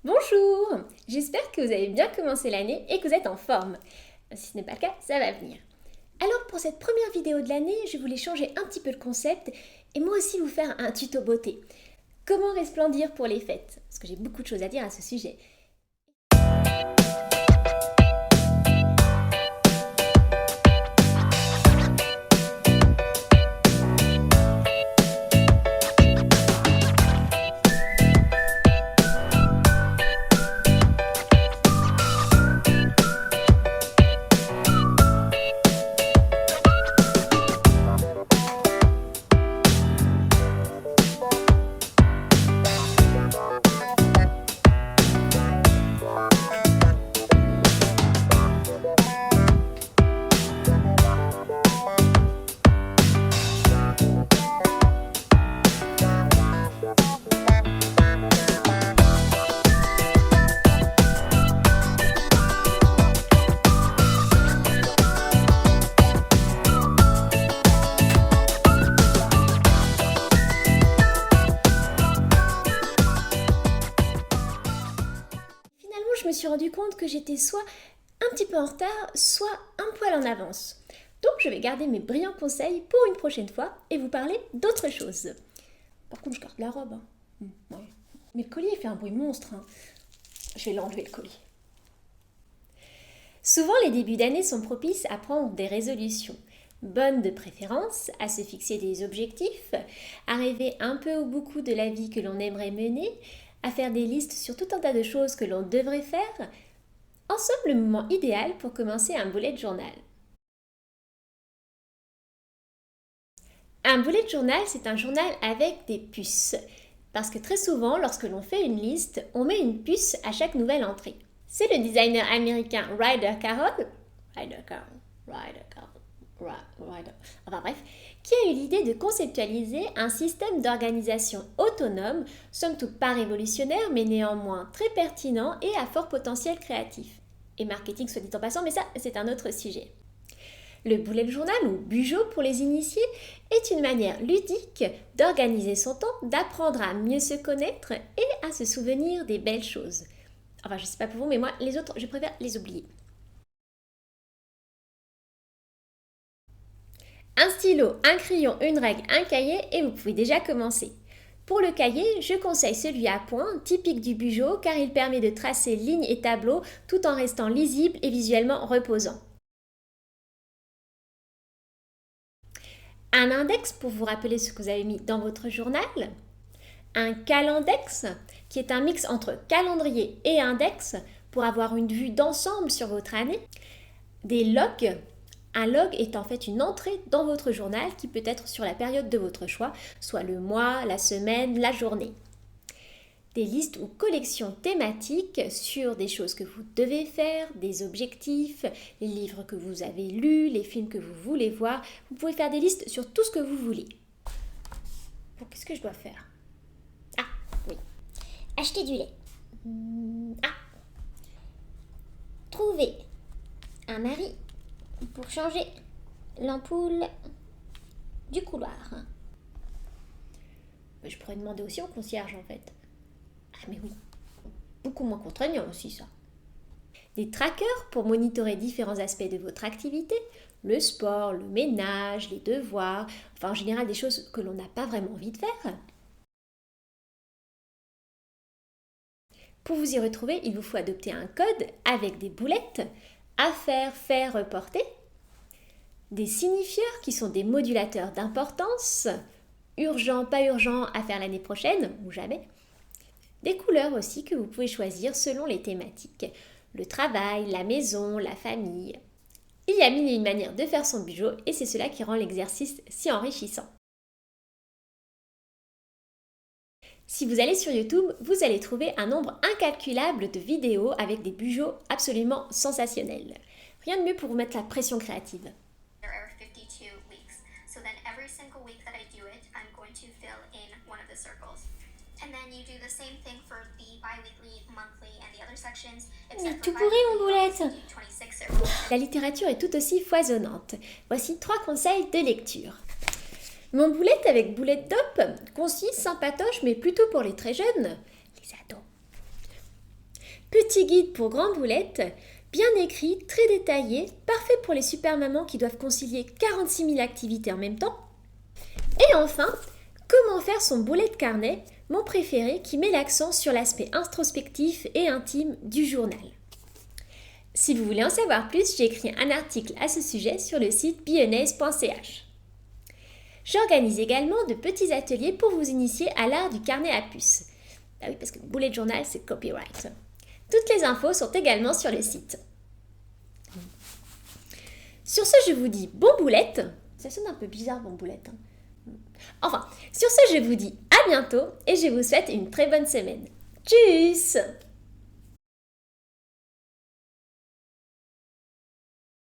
Bonjour! J'espère que vous avez bien commencé l'année et que vous êtes en forme. Si ce n'est pas le cas, ça va venir. Alors pour cette première vidéo de l'année, je voulais changer un petit peu le concept et moi aussi vous faire un tuto beauté. Comment resplendir pour les fêtes? Parce que j'ai beaucoup de choses à dire à ce sujet. Je me suis rendu compte que j'étais soit un petit peu en retard, soit un poil en avance. Donc je vais garder mes brillants conseils pour une prochaine fois et vous parler d'autre chose. Par contre, je garde la robe. Ouais. Mais le collier fait un bruit monstre. Je vais l'enlever le collier. Souvent, les débuts d'année sont propices à prendre des résolutions. Bonnes de préférence, à se fixer des objectifs, à rêver un peu ou beaucoup de la vie que l'on aimerait mener, à faire des listes sur tout un tas de choses que l'on devrait faire. En somme, le moment idéal pour commencer un bullet journal. Un bullet journal, c'est un journal avec des puces. Parce que très souvent, lorsque l'on fait une liste, on met une puce à chaque nouvelle entrée. C'est le designer américain Ryder Carroll, enfin bref, qui a eu l'idée de conceptualiser un système d'organisation autonome, somme toute pas révolutionnaire, mais néanmoins très pertinent et à fort potentiel créatif. Et marketing soit dit en passant, mais ça c'est un autre sujet. Le bullet journal, ou bugeot pour les initiés, est une manière ludique d'organiser son temps, d'apprendre à mieux se connaître et à se souvenir des belles choses. Enfin, je sais pas pour vous, mais moi, les autres, je préfère les oublier. Un stylo, un crayon, une règle, un cahier et vous pouvez déjà commencer. Pour le cahier, je conseille celui à points, typique du bugeot, car il permet de tracer lignes et tableaux tout en restant lisible et visuellement reposant. Un index pour vous rappeler ce que vous avez mis dans votre journal. Un calendex, qui est un mix entre calendrier et index pour avoir une vue d'ensemble sur votre année. Des logs. Un log est en fait une entrée dans votre journal qui peut être sur la période de votre choix, soit le mois, la semaine, la journée. Des listes ou collections thématiques sur des choses que vous devez faire, des objectifs, les livres que vous avez lus, les films que vous voulez voir. Vous pouvez faire des listes sur tout ce que vous voulez. Bon, qu'est-ce que je dois faire? Ah, oui. Acheter du lait. Trouver un mari pour changer l'ampoule du couloir. Je pourrais demander aussi au concierge en fait. Ah mais oui, beaucoup moins contraignant aussi ça. Des trackers pour monitorer différents aspects de votre activité, le sport, le ménage, les devoirs, enfin en général des choses que l'on n'a pas vraiment envie de faire. Pour vous y retrouver, il vous faut adopter un code avec des boulettes, à faire, faire, reporter, des signifieurs qui sont des modulateurs d'importance, urgent, pas urgent, à faire l'année prochaine ou jamais, des couleurs aussi que vous pouvez choisir selon les thématiques, le travail, la maison, la famille. Il y a mille et une manières de faire son bugeot et c'est cela qui rend l'exercice si enrichissant. Si vous allez sur YouTube, vous allez trouver un nombre incalculable de vidéos avec des bugeots absolument sensationnels. Rien de mieux pour vous mettre la pression créative. Mais tout pourri mon boulette! La littérature est tout aussi foisonnante. Voici 3 conseils de lecture. Mon boulette avec boulette dope, concis, sympatoche, mais plutôt pour les très jeunes, les ados. Petit guide pour grande boulette, bien écrit, très détaillé, parfait pour les super mamans qui doivent concilier 46 000 activités en même temps. Et enfin, comment faire son bullet carnet, mon préféré qui met l'accent sur l'aspect introspectif et intime du journal. Si vous voulez en savoir plus, j'ai écrit un article à ce sujet sur le site bionnaise.ch. J'organise également de petits ateliers pour vous initier à l'art du carnet à puces. Ah oui, parce que bullet journal, c'est copyright. Toutes les infos sont également sur le site. Sur ce, je vous dis bon boulette. Ça sonne un peu bizarre, bon boulette. Enfin, sur ce, je vous dis à bientôt et je vous souhaite une très bonne semaine. Tchuss!